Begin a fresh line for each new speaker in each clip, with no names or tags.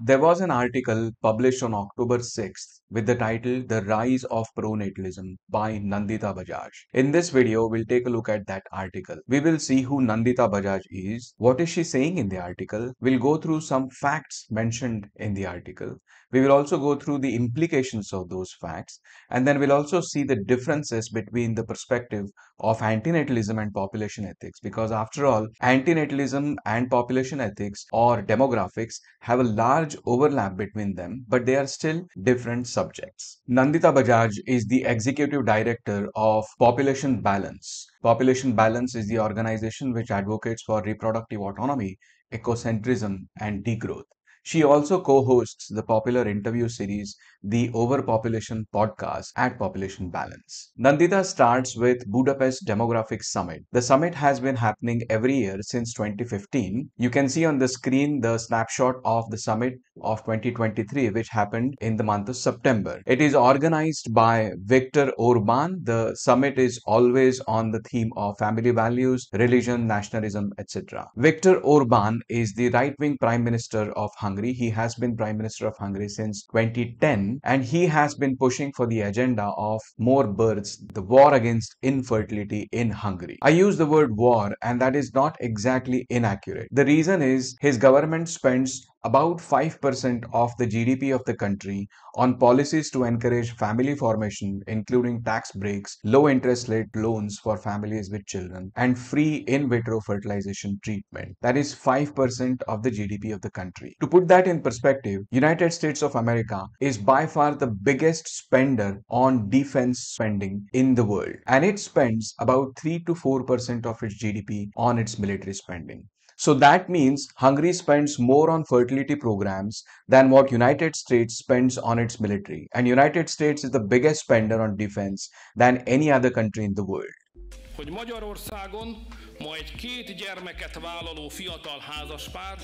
There was an article published on October 6th with the title The Rise of Pronatalism by Nandita Bajaj. In this video, we'll take a look at that article. We will see who Nandita Bajaj is, what is she saying in the article. We'll go through some facts mentioned in the article. We will also go through the implications of those facts, and then we'll also see the differences between the perspective of antinatalism and population ethics, because after all, antinatalism and population ethics or demographics have a large overlap between them, but they are still different subjects. Nandita Bajaj is the executive director of Population Balance. Population Balance is the organization which advocates for reproductive autonomy, ecocentrism, and degrowth. She also co-hosts the popular interview series The Overpopulation Podcast at Population Balance. Nandita starts with Budapest Demographic Summit. The summit has been happening every year since 2015. You can see on the screen the snapshot of the summit of 2023, which happened in the month of September. It is organized by Viktor Orban. The summit is always on the theme of family values, religion, nationalism, etc. Viktor Orban is the right-wing Prime Minister of Hungary. He has been Prime Minister of Hungary since 2010, and he has been pushing for the agenda of more births, the war against infertility in Hungary. I use the word war, and that is not exactly inaccurate. The reason is his government spends about 5% of the GDP of the country on policies to encourage family formation, including tax breaks, low interest rate loans for families with children, and free in vitro fertilization treatment. That is 5% of the GDP of the country. To put that in perspective, United States of America is by far the biggest spender on defense spending in the world, and it spends about 3 to 4% of its GDP on its military spending. So that means Hungary spends more on fertility programs than what United States spends on its military. And United States is the biggest spender on defense than any other country in the world.
Hogy Magyarországon ma egy 2 gyermeket vállaló fiatal házaspár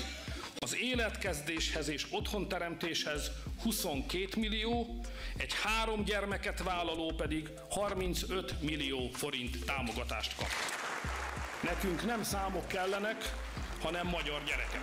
az életkezdéshez és otthonteremtéshez 22 millió, egy 3 gyermeket vállaló pedig 35 millió forint támogatást kap. Nekünk nem számok kellenek, hanem magyar gyerekek.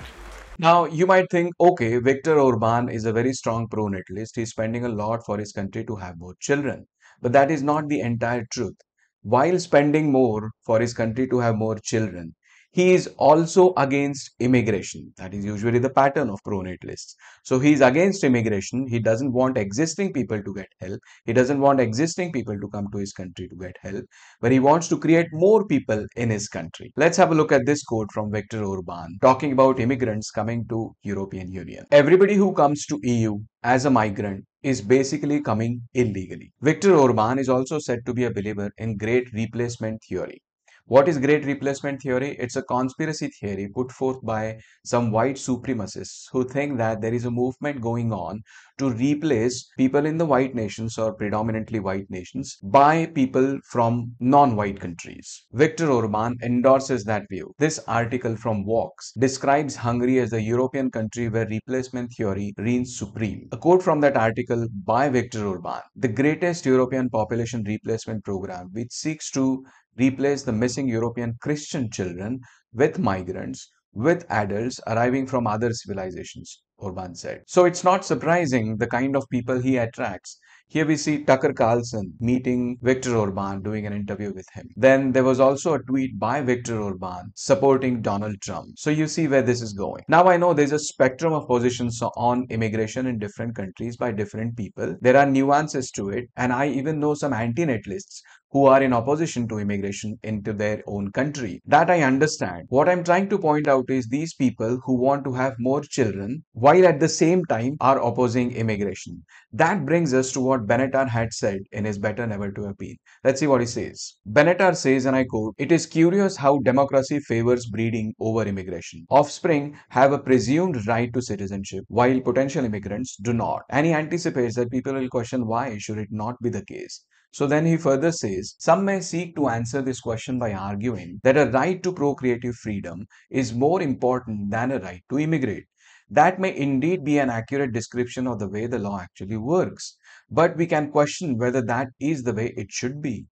Now, you might think, okay, Viktor Orban is a very strong pro-natalist. He's spending a lot for his country to have more children. But that is not the entire truth. While spending more for his country to have more children, he is also against immigration. That is usually the pattern of pronatalists. So he is against immigration. He doesn't want existing people to get help. He doesn't want existing people to come to his country to get help, but he wants to create more people in his country. Let's have a look at this quote from Viktor Orban talking about immigrants coming to European Union. Everybody who comes to EU as a migrant is basically coming illegally. Viktor Orban is also said to be a believer in great replacement theory. What is great replacement theory? It's a conspiracy theory put forth by some white supremacists who think that there is a movement going on to replace people in the white nations or predominantly white nations by people from non-white countries. Viktor Orban endorses that view. This article from Vox describes Hungary as the European country where replacement theory reigns supreme. A quote from that article by Viktor Orban: the greatest European population replacement program, which seeks to replace the missing European Christian children with migrants, with adults arriving from other civilizations, Orban said. So it's not surprising the kind of people he attracts. Here we see Tucker Carlson meeting Viktor Orban, doing an interview with him. Then there was also a tweet by Viktor Orban supporting Donald Trump. So you see where this is going. Now I know there's a spectrum of positions on immigration in different countries by different people. There are nuances to it, and I even know some anti-natalists who are in opposition to immigration into their own country. That I understand. What I'm trying to point out is these people who want to have more children while at the same time are opposing immigration. That brings us to what Benatar had said in his Better Never to Appeal. Let's see what he says. Benatar says, and I quote, "It is curious how democracy favors breeding over immigration. Offspring have a presumed right to citizenship while potential immigrants do not." And he anticipates that people will question why should it not be the case. So then he further says, some may seek to answer this question by arguing that a right to procreative freedom is more important than a right to immigrate. That may indeed be an accurate description of the way the law actually works, but we can question whether that is the way it should be.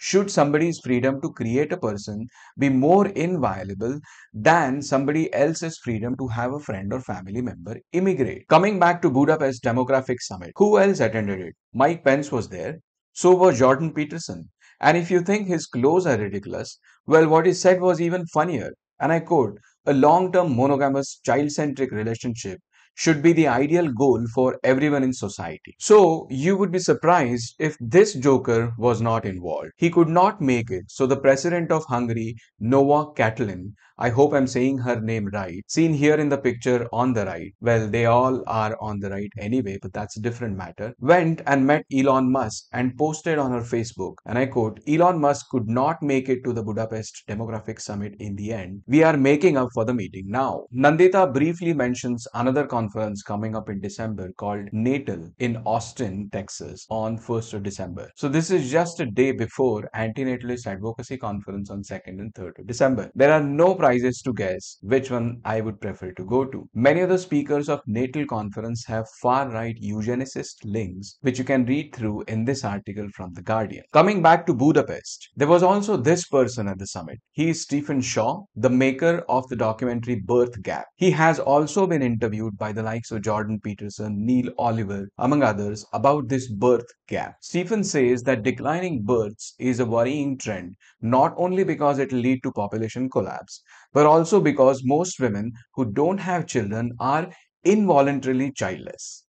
Should somebody's freedom to create a person be more inviolable than somebody else's freedom to have a friend or family member immigrate? Coming back to Budapest Demographic Summit, who else attended it? Mike Pence was there. So was Jordan Peterson. And if you think his clothes are ridiculous, well, what he said was even funnier. And I quote, a long-term monogamous child-centric relationship should be the ideal goal for everyone in society. So you would be surprised if this joker was not involved. He could not make it. So the president of Hungary, Nova Catalin, I hope I'm saying her name right, seen here in the picture on the right, well, they all are on the right anyway, but that's a different matter, went and met Elon Musk and posted on her Facebook, and I quote, Elon Musk could not make it to the Budapest Demographic Summit in the end. We are making up for the meeting now. Nandita briefly mentions another conference coming up in December called Natal in Austin, Texas on 1st of December. So this is just a day before Antinatalist Advocacy Conference on 2nd and 3rd of December. There are no prizes to guess which one I would prefer to go to. Many of the speakers of Natal conference have far-right eugenicist links, which you can read through in this article from The Guardian. Coming back to Budapest, there was also this person at the summit. He is Stephen Shaw, the maker of the documentary Birth Gap. He has also been interviewed by the likes of Jordan Peterson, Neil Oliver, among others, about this birth gap. Stephen says that declining births is a worrying trend, not only because it will lead to population collapse, but also because most women who don't have children are involuntarily childless.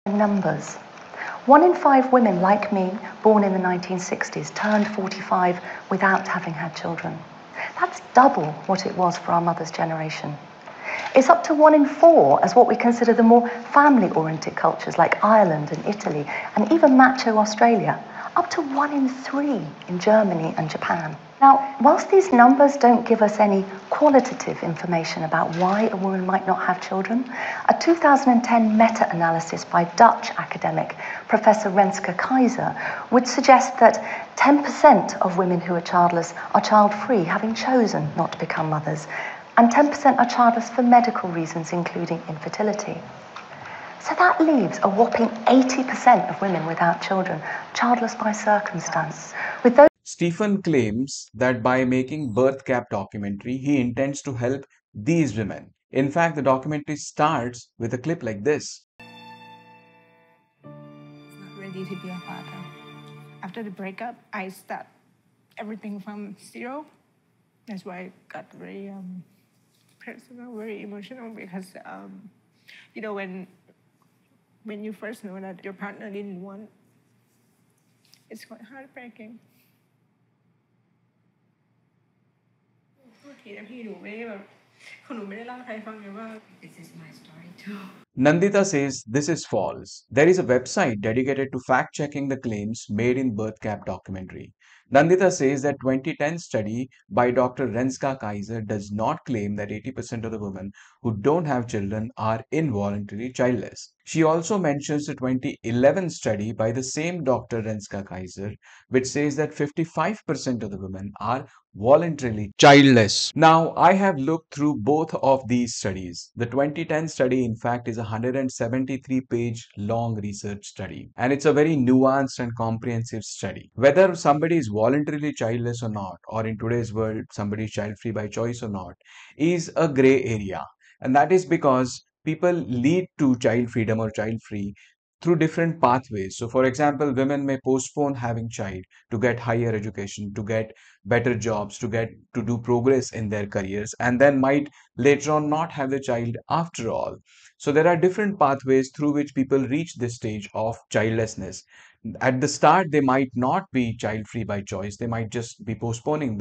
Numbers. 1 in 5 women like me, born in the 1960s, turned 45 without having had children. That's double what it was for our mother's generation. It's up to 1 in 4 as what we consider the more family-oriented cultures like Ireland and Italy, and even macho Australia. Up to 1 in 3 in Germany and Japan. Now, whilst these numbers don't give us any qualitative information about why a woman might not have children, a 2010 meta-analysis by Dutch academic Professor Renske Keizer would suggest that 10% of women who are childless are child-free, having chosen not to become mothers, and 10% are childless for medical reasons, including infertility. So that leaves a whopping 80% of women without children, childless by circumstance. With those
Stephen claims that by making Birth Gap documentary, he intends to help these women. In fact, the documentary starts with a clip like this.
Not ready to be a father. After the breakup, I start everything from zero. That's why I got very personal, very emotional because you know when you first know that your partner didn't want, it's quite heartbreaking. This is my story too.
Nandita says this is false. There is a website dedicated to fact-checking the claims made in Birth Gap documentary. Nandita says that 2010 study by Dr. Renska Keizer does not claim that 80% of the women who don't have children are involuntarily childless. She also mentions the 2011 study by the same Dr. Renska Keizer, which says that 55% of the women are voluntarily childless. Now, I have looked through both of these studies. The 2010 study, in fact, is a 173-page long research study, and it's a very nuanced and comprehensive study. Whether somebody is voluntarily childless or not, or in today's world, somebody is child-free by choice or not, is a gray area. And that is because people lead to child freedom or child free through different pathways. So, for example, women may postpone having child to get higher education, to get better jobs, to do progress in their careers, and then might later on not have the child after all. So there are different pathways through which people reach this stage of childlessness. At the start, they might not be child free by choice. They might just be postponing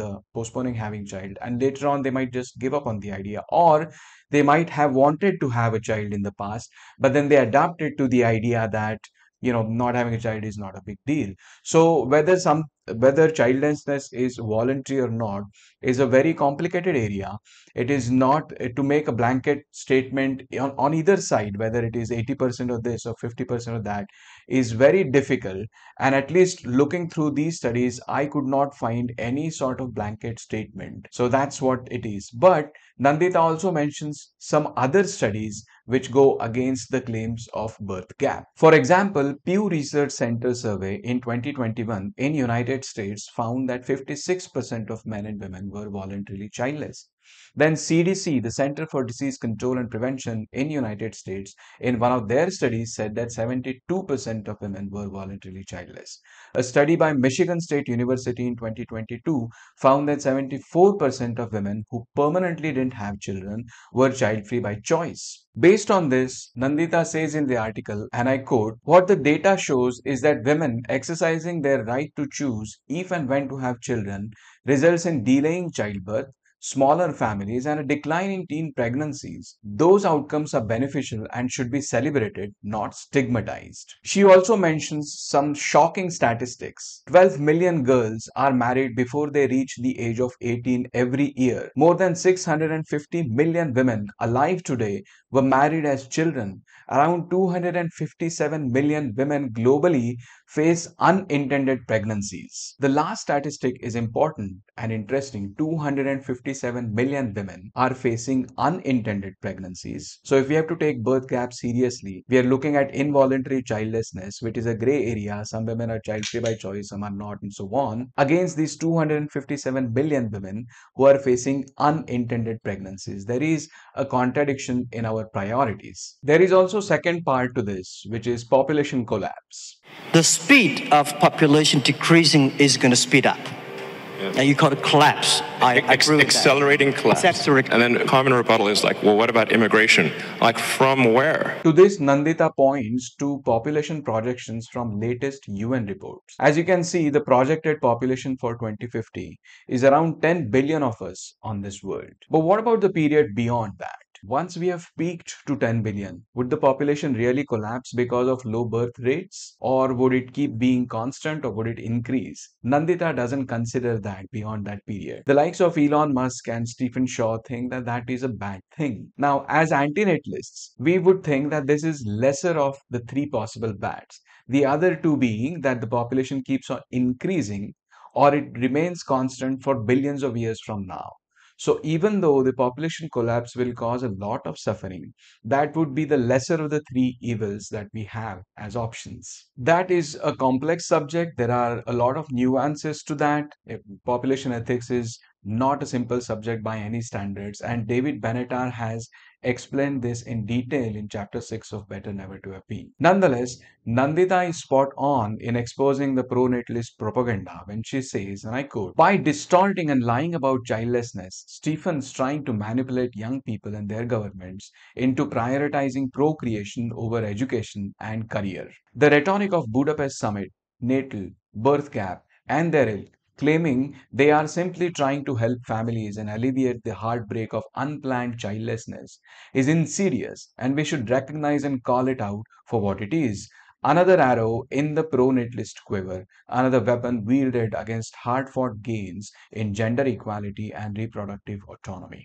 having child, and later on they might just give up on the idea, or they might have wanted to have a child in the past, but then they adapted to the idea that not having a child is not a big deal. So whether childlessness is voluntary or not is a very complicated area. It is not to make a blanket statement on either side, whether it is 80% of this or 50% of that, is very difficult. And at least looking through these studies, I could not find any sort of blanket statement. So that's what it is. But Nandita also mentions some other studies which go against the claims of birth gap. For example, Pew Research Center survey in 2021 in United United States found that 56% of men and women were voluntarily childless. Then CDC, the Center for Disease Control and Prevention in United States, in one of their studies said that 72% of women were voluntarily childless. A study by Michigan State University in 2022 found that 74% of women who permanently didn't have children were child-free by choice. Based on this, Nandita says in the article, and I quote, "What the data shows is that women exercising their right to choose if and when to have children results in delaying childbirth, smaller families, and a decline in teen pregnancies. Those outcomes are beneficial and should be celebrated, not stigmatized." She also mentions some shocking statistics. 12 million girls are married before they reach the age of 18 every year. More than 650 million women alive today were married as children. Around 257 million women globally face unintended pregnancies. The last statistic is important and interesting. 257 million women are facing unintended pregnancies. So if we have to take birth gaps seriously, we are looking at involuntary childlessness, which is a gray area. Some women are child-free by choice, some are not, and so on, against these 257 billion women who are facing unintended pregnancies. There is a contradiction in our priorities. There is also second part to this, which is population collapse.
The speed of population decreasing is going to speed up.
Yes.
And you call it collapse. I agree with
accelerating
that.
collapse. And then a common rebuttal is like, well, what about immigration? Like, from where?
To this, Nandita points to population projections from latest UN reports. As you can see, the projected population for 2050 is around 10 billion of us on this world. But what about the period beyond that? Once we have peaked to 10 billion, would the population really collapse because of low birth rates? Or would it keep being constant, or would it increase? Nandita doesn't consider that beyond that period. The likes of Elon Musk and Stephen Shaw think that that is a bad thing. Now, as antinatalists, we would think that this is lesser of the three possible bads. The other two being that the population keeps on increasing or it remains constant for billions of years from now. So even though the population collapse will cause a lot of suffering, that would be the lesser of the three evils that we have as options. That is a complex subject. There are a lot of nuances to that. Population ethics is not a simple subject by any standards, and David Benatar has explained this in detail in chapter 6 of Better Never to Have Been. Nonetheless, Nandita is spot on in exposing the pro-natalist propaganda when she says, and I quote, "By distorting and lying about childlessness, Stephen's trying to manipulate young people and their governments into prioritizing procreation over education and career. The rhetoric of Budapest summit, natal, birth cap, and their ilk, claiming they are simply trying to help families and alleviate the heartbreak of unplanned childlessness, is insidious, and we should recognize and call it out for what it is. Another arrow in the pro-natalist quiver, another weapon wielded against hard-fought gains in gender equality and reproductive autonomy."